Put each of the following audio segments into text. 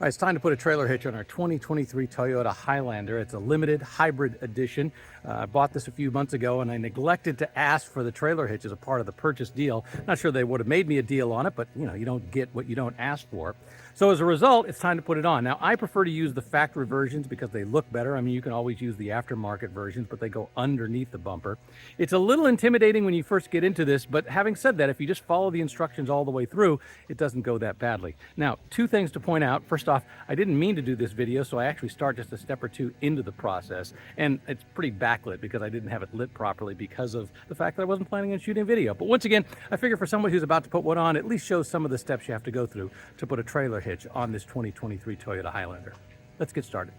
right, it's time to put a trailer hitch on our 2023 Toyota Highlander. It's a limited hybrid edition. I bought this a few months ago and I neglected to ask for the trailer hitch as a part of the purchase deal. Not sure they would have made me a deal on it, but you don't get what you don't ask for. So as a result, it's time to put it on. Now, I prefer to use the factory versions because they look better. I mean, you can always use the aftermarket versions, but they go underneath the bumper. It's a little intimidating when you first get into this, but having said that, if you just follow the instructions all the way through, it doesn't go that badly. Now, two things to point out. First off, I didn't mean to do this video, so I actually start just a step or two into the process, and it's pretty backlit because I didn't have it lit properly because of the fact that I wasn't planning on shooting a video. But once again, I figure for someone who's about to put one on, at least shows some of the steps you have to go through to put a trailer hitch on this 2023 Toyota Highlander. Let's get started.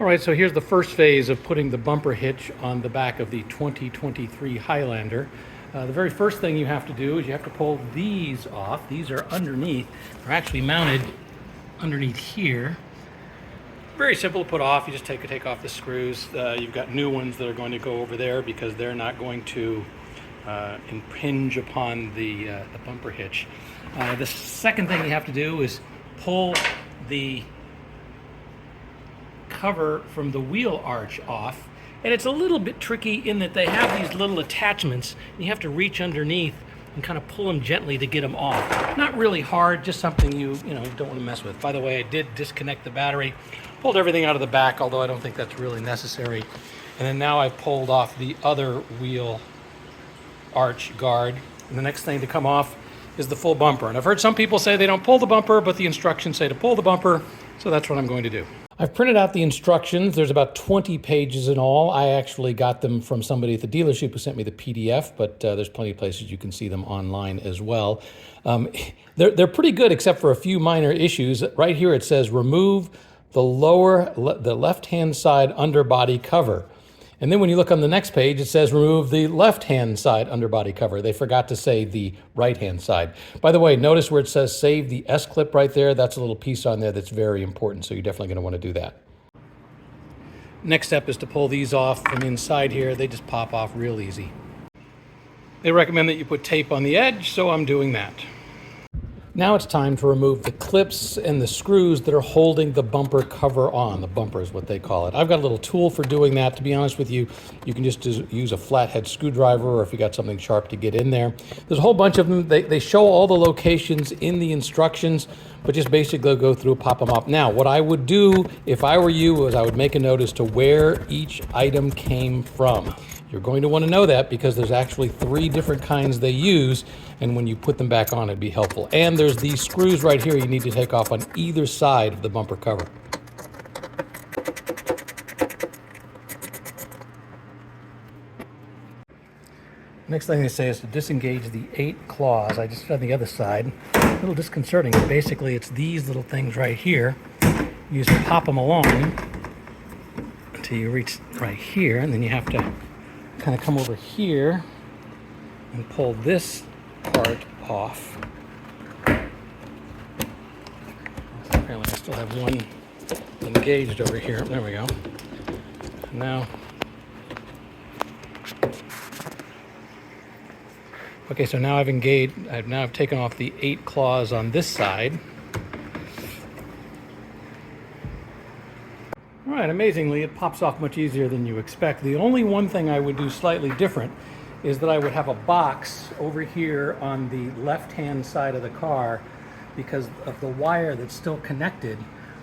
All right, so here's the first phase of putting the bumper hitch on the back of the 2023 Highlander. The very first thing you have to do is you have to pull these off. These are underneath. They're actually mounted underneath here. Very simple to put off. You just take off the screws. You've got new ones that are going to go over there because they're not going to impinge upon the bumper hitch. The second thing you have to do is pull the cover from the wheel arch off. And it's a little bit tricky in that they have these little attachments. You have to reach underneath and kind of pull them gently to get them off. Not really hard, just something you don't want to mess with. By the way, I did disconnect the battery, pulled everything out of the back, although I don't think that's really necessary. And then now I've pulled off the other wheel arch guard. And the next thing to come off is the full bumper. And I've heard some people say they don't pull the bumper, but the instructions say to pull the bumper. So that's what I'm going to do. I've printed out the instructions. There's about 20 pages in all. I actually got them from somebody at the dealership who sent me the PDF, but there's plenty of places you can see them online as well. They're pretty good except for a few minor issues. Right here it says remove the left-hand side underbody cover. And then when you look on the next page, it says remove the left-hand side underbody cover. They forgot to say the right-hand side. By the way, notice where it says save the S-clip right there. That's a little piece on there that's very important, so you're definitely going to want to do that. Next step is to pull these off from inside here. They just pop off real easy. They recommend that you put tape on the edge, so I'm doing that. Now it's time to remove the clips and the screws that are holding the bumper cover on. The bumper is what they call it. I've got a little tool for doing that. To be honest with you, you can just use a flathead screwdriver, or if you got something sharp to get in there. There's a whole bunch of them. They show all the locations in the instructions, but just basically go through, pop them up. Now, what I would do if I were you is I would make a note as to where each item came from. You're going to want to know that because there's actually 3 different kinds they use, and when you put them back on, it'd be helpful. And there's these screws right here you need to take off on either side of the bumper cover. Next thing they say is to disengage the 8 claws. I just did on the other side. A little disconcerting. Basically, it's these little things right here. You just pop them along until you reach right here, and then you have to kind of come over here and pull this part off. Apparently I still have one engaged over here. There we go. Now, okay, so now I've taken off the 8 claws on this side. All right, amazingly, it pops off much easier than you expect. The only one thing I would do slightly different is that I would have a box over here on the left-hand side of the car because of the wire that's still connected.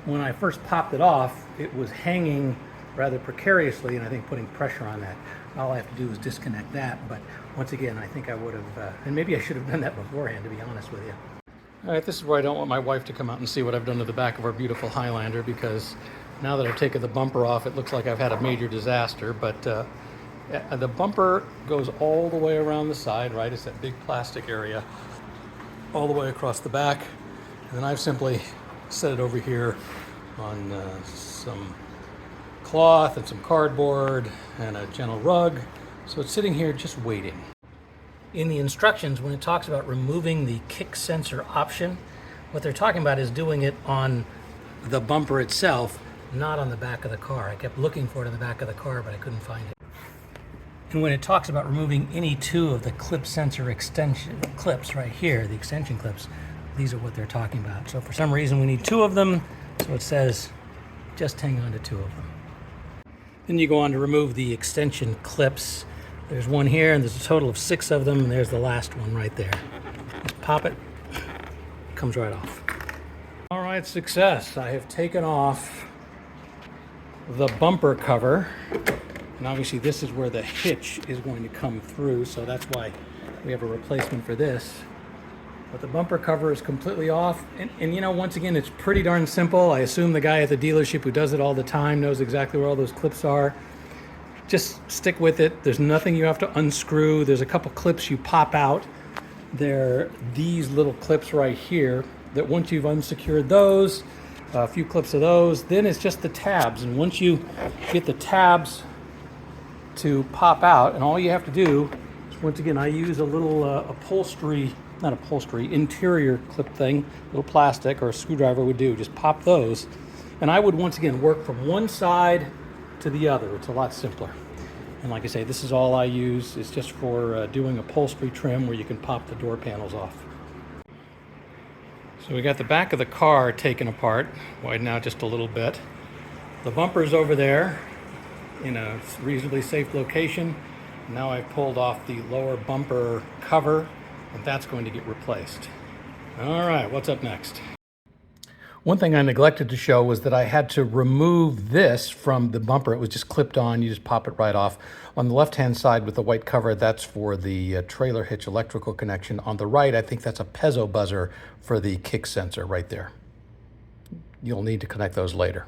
When I first popped it off, it was hanging rather precariously, and I think putting pressure on that. All I have to do is disconnect that, but once again, I think I would have, and maybe I should have done that beforehand, to be honest with you. All right, this is where I don't want my wife to come out and see what I've done to the back of our beautiful Highlander, because now that I've taken the bumper off, it looks like I've had a major disaster, but the bumper goes all the way around the side, right? It's that big plastic area all the way across the back. And then I've simply set it over here on some cloth and some cardboard and a gentle rug. So it's sitting here just waiting. In the instructions, when it talks about removing the kick sensor option, what they're talking about is doing it on the bumper itself, not on the back of the car. I kept looking for it in the back of the car, but I couldn't find it. And when it talks about removing any 2 of the clip sensor extension clips right here, the extension clips, these are what they're talking about. So for some reason we need 2 of them, so it says just hang on to 2 of them. Then you go on to remove the extension clips. There's one here, and there's a total of 6 of them, and there's the last one right there. Just pop it, comes right off. All right, success. I have taken off the bumper cover, and obviously this is where the hitch is going to come through, so that's why we have a replacement for this. But the bumper cover is completely off, and you know, once again, it's pretty darn simple. I assume the guy at the dealership who does it all the time knows exactly where all those clips are. Just stick with it. There's nothing you have to unscrew. There's a couple clips you pop out. They're these little clips right here that once you've unsecured those, a few clips of those, then it's just the tabs. And once you get the tabs to pop out, and all you have to do is, once again, I use a little interior clip thing, little plastic or a screwdriver would do. Just pop those. And I would once again work from one side to the other. It's a lot simpler. And like I say, this is all I use. It's just for doing upholstery trim where you can pop the door panels off. So we got the back of the car taken apart, widen out just a little bit. The bumper's over there in a reasonably safe location. Now I've pulled off the lower bumper cover, and that's going to get replaced. All right, what's up next? One thing I neglected to show was that I had to remove this from the bumper. It was just clipped on. You just pop it right off. On the left-hand side with the white cover, that's for the trailer hitch electrical connection. On the right, I think that's a piezo buzzer for the kick sensor right there. You'll need to connect those later.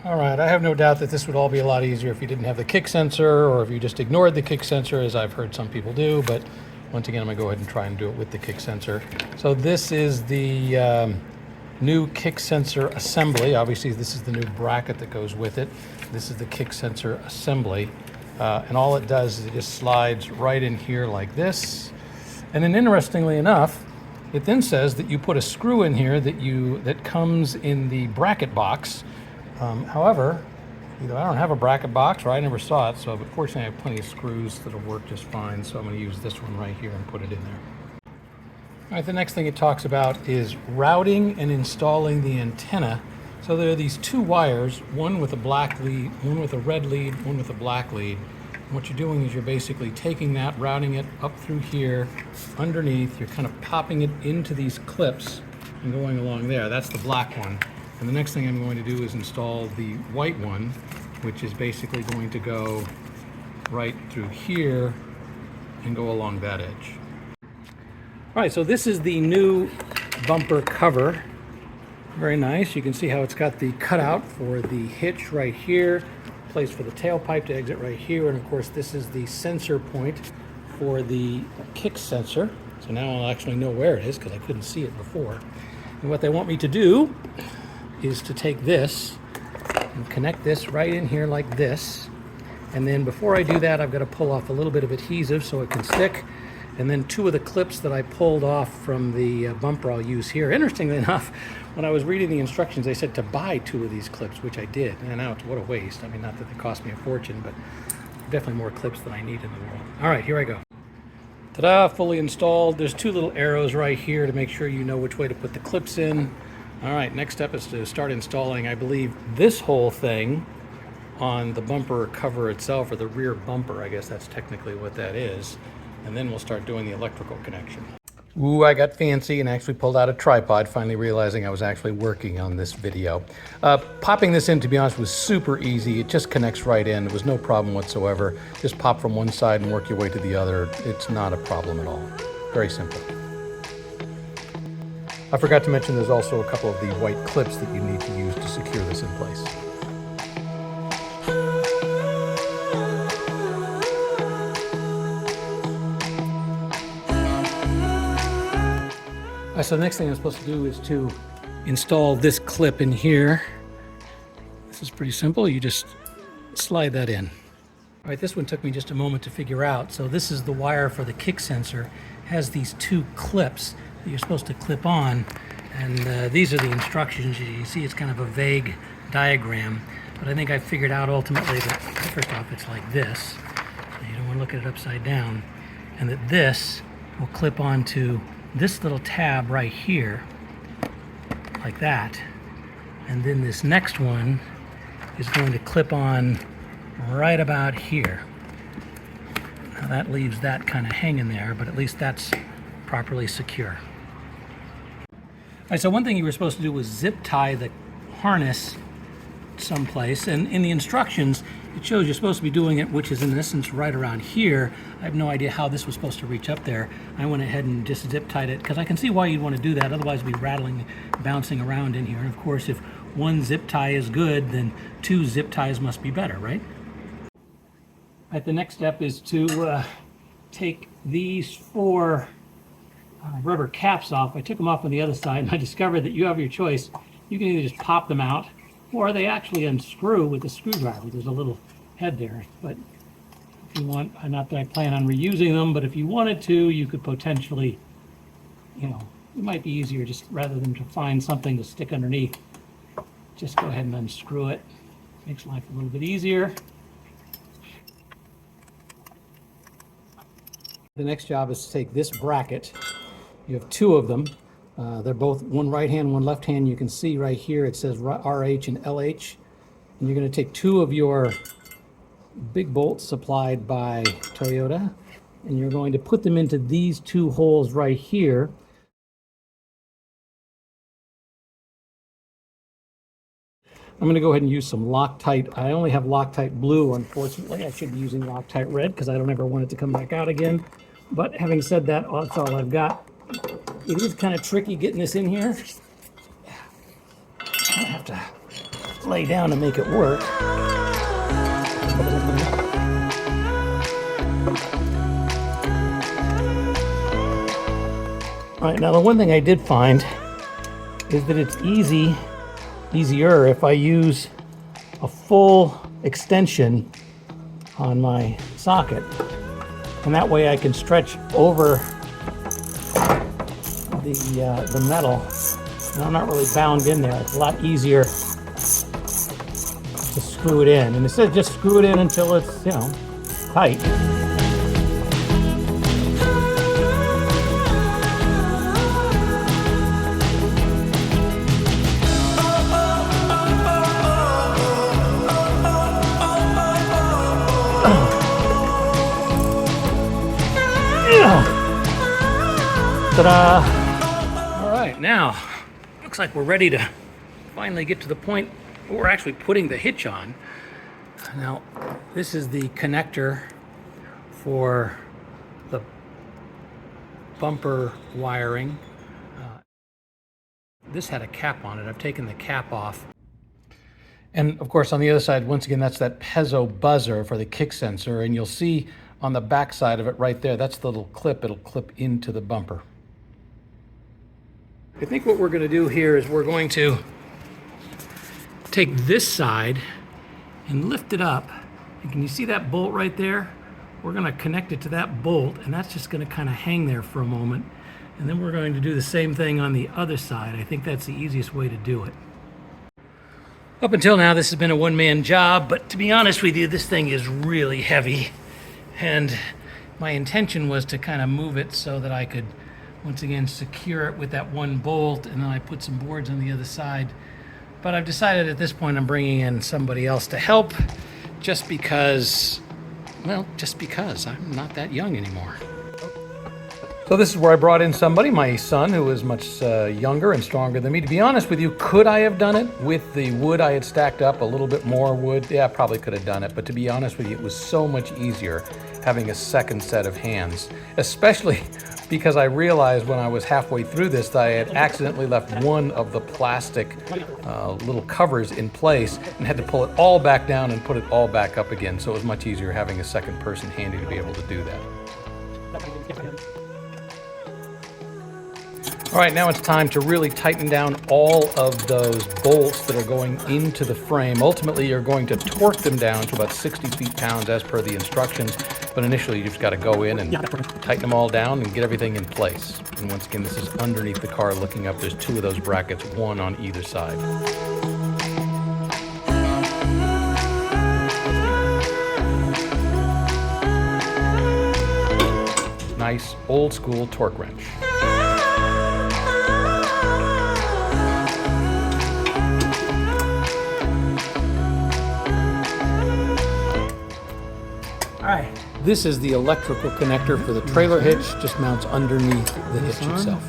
All right, I have no doubt that this would all be a lot easier if you didn't have the kick sensor, or if you just ignored the kick sensor, as I've heard some people do. But once again, I'm going to go ahead and try and do it with the kick sensor. So this is the new kick sensor assembly. Obviously, this is the new bracket that goes with it. This is the kick sensor assembly. And all it does is it just slides right in here like this. And then interestingly enough, it then says that you put a screw in here that comes in the bracket box. However, I don't have a bracket box, or I never saw it, so but fortunately I have plenty of screws that'll work just fine. So I'm going to use this one right here and put it in there. All right, the next thing it talks about is routing and installing the antenna. So there are these 2 wires, one with a black lead, one with a red lead, one with a black lead. And what you're doing is you're basically taking that, routing it up through here, underneath. You're kind of popping it into these clips and going along there. That's the black one. And the next thing I'm going to do is install the white one, which is basically going to go right through here and go along that edge. All right, so this is the new bumper cover. Very nice. You can see how it's got the cutout for the hitch right here, place for the tailpipe to exit right here, and of course this is the sensor point for the kick sensor. So now I'll actually know where it is because I couldn't see it before. And what they want me to do is to take this and connect this right in here like this. And then before I do that, I've got to pull off a little bit of adhesive so it can stick. And then 2 of the clips that I pulled off from the bumper I'll use here. Interestingly enough, when I was reading the instructions, they said to buy 2 of these clips, which I did. And now it's what a waste. I mean, not that they cost me a fortune, but definitely more clips than I need in the world. All right, here I go. Ta-da, fully installed. There's 2 little arrows right here to make sure you know which way to put the clips in. All right, next step is to start installing, I believe, this whole thing on the bumper cover itself, or the rear bumper. I guess that's technically what that is. And then we'll start doing the electrical connection. Ooh, I got fancy and actually pulled out a tripod, finally realizing I was actually working on this video. Popping this in, to be honest, was super easy. It just connects right in. It was no problem whatsoever. Just pop from one side and work your way to the other. It's not a problem at all. Very simple. I forgot to mention there's also a couple of the white clips that you need to use to secure this in place. So the next thing I'm supposed to do is to install this clip in here. This is pretty simple. You just slide that in. All right, this one took me just a moment to figure out. So this is the wire for the kick sensor. It has these 2 clips that you're supposed to clip on. And these are the instructions. You see it's kind of a vague diagram. But I think I figured out ultimately that, first off, it's like this. So you don't want to look at it upside down. And that this will clip onto this little tab right here, like that. And then this next one is going to clip on right about here. Now that leaves that kind of hanging there, but at least that's properly secure. All right, so one thing you were supposed to do was zip tie the harness someplace, and in the instructions it shows you're supposed to be doing it, which is in essence right around here. I have no idea how this was supposed to reach up there. I went ahead and just zip tied it because I can see why you'd want to do that, otherwise it'd be rattling, bouncing around in here. And of course, if one zip tie is good, then two zip ties must be better, right? All right, the next step is to take these four rubber caps off. I took them off on the other side, and I discovered that you have your choice. You can either just pop them out, or they actually unscrew with a screwdriver. There's a little head there, but if you want, not that I plan on reusing them, but if you wanted to, you could potentially, it might be easier just rather than to find something to stick underneath, just go ahead and unscrew it. Makes life a little bit easier. The next job is to take this bracket. You have two of them. They're both one right hand, one left hand. You can see right here it says RH and LH. And you're going to take two of your big bolts supplied by Toyota, and you're going to put them into these two holes right here. I'm going to go ahead and use some Loctite. I only have Loctite blue, unfortunately. I should be using Loctite red because I don't ever want it to come back out again. But having said that, that's all I've got. It is kind of tricky getting this in here. I have to lay down to make it work. All right, now the one thing I did find is that it's easier if I use a full extension on my socket, and that way I can stretch over the metal, and I'm not really bound in there. It's a lot easier to screw it in, and instead just screw it in until it's tight. Ta-da! All right, now looks like we're ready to finally get to the point where we're actually putting the hitch on. Now, this is the connector for the bumper wiring. This had a cap on it. I've taken the cap off. And of course, on the other side, once again, that's that piezo buzzer for the kick sensor. And you'll see on the back side of it right there, that's the little clip. It'll clip into the bumper. I think what we're going to do here is we're going to take this side and lift it up. And can you see that bolt right there? We're going to connect it to that bolt, and that's just going to kind of hang there for a moment. And then we're going to do the same thing on the other side. I think that's the easiest way to do it. Up until now, this has been a one-man job, but to be honest with you, this thing is really heavy. And my intention was to kind of move it so that I could once again secure it with that one bolt, and then I put some boards on the other side. But I've decided at this point I'm bringing in somebody else to help, just because I'm not that young anymore. So this is where I brought in somebody, my son, who is much younger and stronger than me. To be honest with you, could I have done it with the wood I had stacked up, a little bit more wood? Yeah, I probably could have done it. But to be honest with you, it was so much easier having a second set of hands, especially because I realized when I was halfway through this that I had accidentally left one of the plastic little covers in place and had to pull it all back down and put it all back up again. So it was much easier having a second person handy to be able to do that. All right, now it's time to really tighten down all of those bolts that are going into the frame. Ultimately, you're going to torque them down to about 60 feet-pounds as per the instructions, but initially you just got to go in and tighten them all down and get everything in place. And once again, this is underneath the car looking up. There's two of those brackets, one on either side. Nice old-school torque wrench. This is the electrical connector for the trailer hitch, just mounts underneath the hitch itself.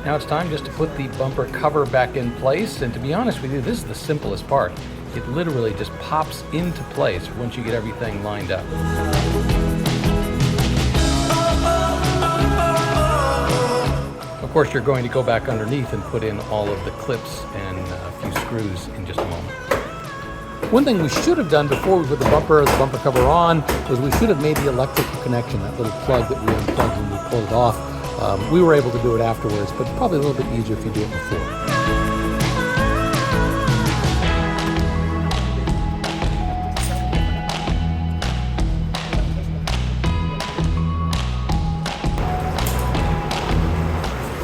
Now it's time just to put the bumper cover back in place, and to be honest with you, this is the simplest part. It literally just pops into place once you get everything lined up. Of course, you're going to go back underneath and put in all of the clips and a few screws in just a moment. One thing we should have done before we put the bumper cover on was we should have made the electrical connection, that little plug that we unplugged when we pulled it off. We were able to do it afterwards, but probably a little bit easier if you do it before.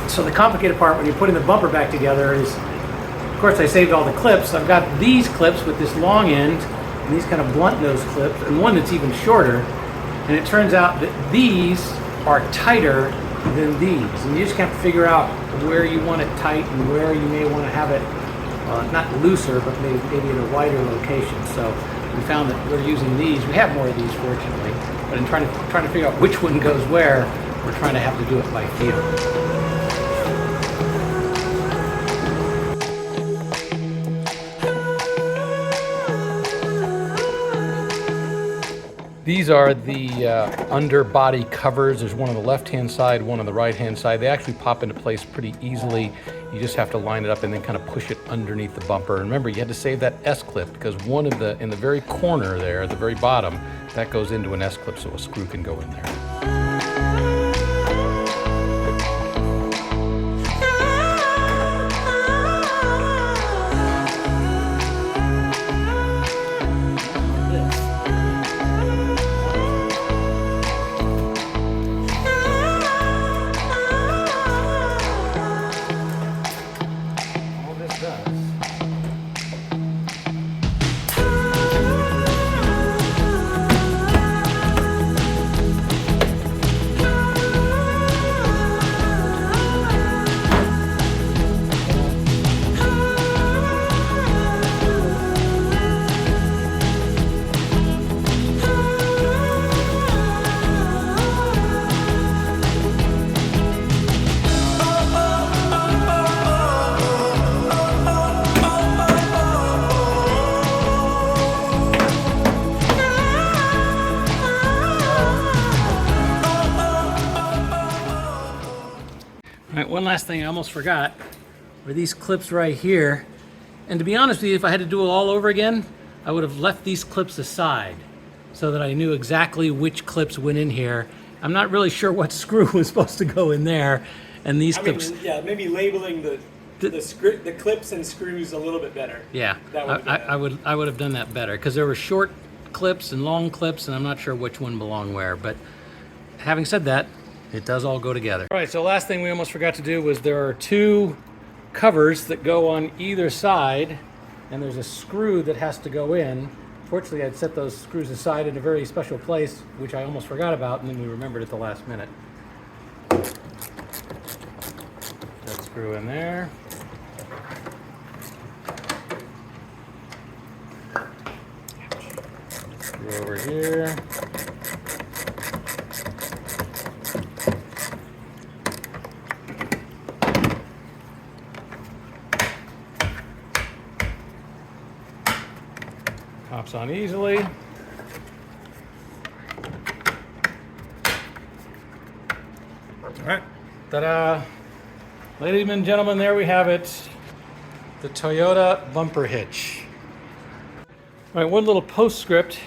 So the complicated part when you're putting the bumper back together is, of course, I saved all the clips. I've got these clips with this long end and these kind of blunt nose clips, and one that's even shorter. And it turns out that these are tighter than these, and you just have to figure out where you want it tight and where you may want to have it not looser, but maybe in a wider location. So we found that we're using these. We have more of these, fortunately, but in trying to figure out which one goes where, we're trying to have to do it by feel. These are the underbody covers. There's one on the left-hand side, one on the right-hand side. They actually pop into place pretty easily. You just have to line it up and then kind of push it underneath the bumper. And remember, you had to save that S-clip because one of in the very corner there, at the very bottom, that goes into an S-clip so a screw can go in there. All right, one last thing I almost forgot were these clips right here. And to be honest with you, if I had to do it all over again, I would have left these clips aside so that I knew exactly which clips went in here. I'm not really sure what screw was supposed to go in there, and these clips. Yeah, maybe labeling the clips and screws a little bit better. Yeah, I would have done that better because there were short clips and long clips, and I'm not sure which one belonged where. But having said that, it does all go together. All right, so last thing we almost forgot to do was there are two covers that go on either side, and there's a screw that has to go in. Fortunately, I'd set those screws aside in a very special place, which I almost forgot about, and then we remembered at the last minute. That screw in there. Screw over here. Pops on easily. All right, ta-da! Ladies and gentlemen, there we have it. The Toyota bumper hitch. All right, one little postscript.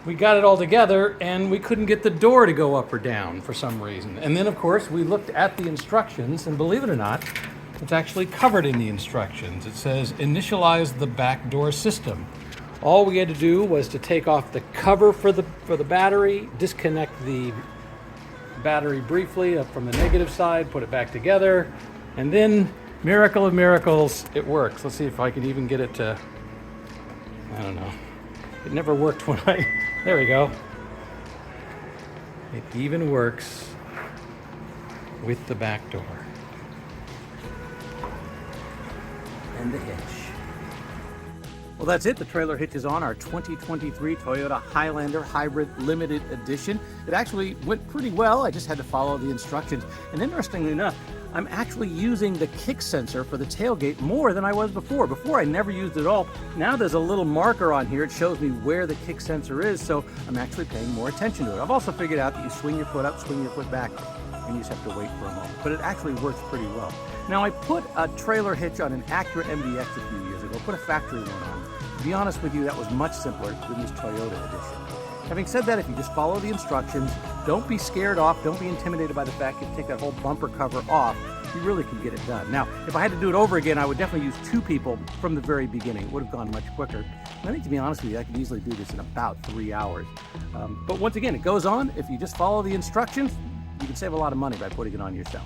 We got it all together and we couldn't get the door to go up or down for some reason. And then of course we looked at the instructions, and believe it or not, it's actually covered in the instructions. It says initialize the back door system. All we had to do was to take off the cover for the battery, disconnect the battery briefly up from the negative side, put it back together, and then, miracle of miracles, it works. Let's see if I can even get it to, I don't know. It never worked when There we go. It even works with the back door. And the hitch. Well, that's it. The trailer hitch is on our 2023 Toyota Highlander Hybrid Limited Edition. It actually went pretty well. I just had to follow the instructions. And interestingly enough, I'm actually using the kick sensor for the tailgate more than I was before. Before, I never used it at all. Now there's a little marker on here. It shows me where the kick sensor is, so I'm actually paying more attention to it. I've also figured out that you swing your foot up, swing your foot back, and you just have to wait for a moment. But it actually works pretty well. Now, I put a trailer hitch on an Acura MDX a few years ago, put a factory one on. To be honest with you, that was much simpler than this Toyota edition. Having said that, if you just follow the instructions, don't be scared off, don't be intimidated by the fact you take that whole bumper cover off, you really can get it done. Now, if I had to do it over again, I would definitely use 2 people from the very beginning. It would have gone much quicker. And I think, to be honest with you, I could easily do this in about 3 hours. But once again, it goes on. If you just follow the instructions, you can save a lot of money by putting it on yourself.